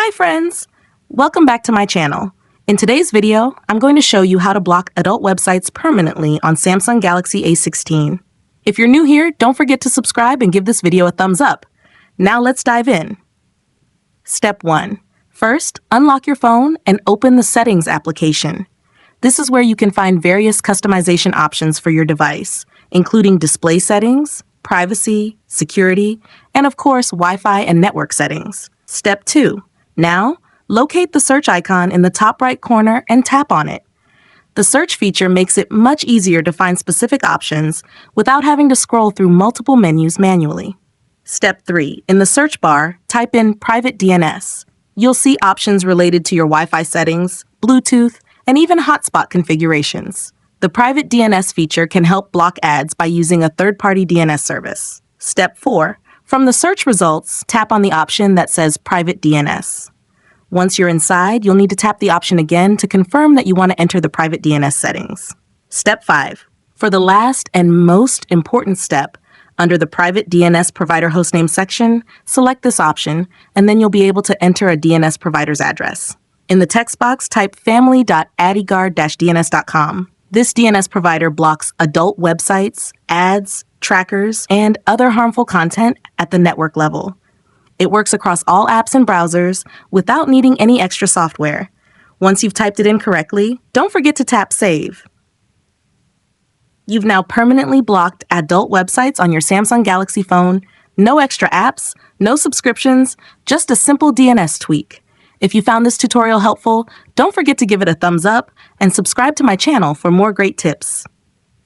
Hi friends! Welcome back to my channel. In today's video, I'm going to show you how to block adult websites permanently on Samsung Galaxy A16. If you're new here, don't forget to subscribe and give this video a thumbs up. Now let's dive in. Step 1. First, unlock your phone and open the Settings application. This is where you can find various customization options for your device, including display settings, privacy, security, and of course, Wi-Fi and network settings. Step 2. Now, locate the search icon in the top right corner and tap on it. The search feature makes it much easier to find specific options without having to scroll through multiple menus manually. Step 3. In the search bar, type in Private DNS. You'll see options related to your Wi-Fi settings, Bluetooth, and even hotspot configurations. The Private DNS feature can help block ads by using a third-party DNS service. Step 4. From the search results, tap on the option that says Private DNS. Once you're inside, you'll need to tap the option again to confirm that you want to enter the private DNS settings. Step 5. For the last and most important step, under the Private DNS Provider Hostname section, select this option, and then you'll be able to enter a DNS provider's address. In the text box, type family.adigard-dns.com. This DNS provider blocks adult websites, ads, trackers, and other harmful content at the network level. It works across all apps and browsers without needing any extra software. Once you've typed it in correctly, don't forget to tap Save. You've now permanently blocked adult websites on your Samsung Galaxy phone. No extra apps, no subscriptions, just a simple DNS tweak. If you found this tutorial helpful, don't forget to give it a thumbs up and subscribe to my channel for more great tips.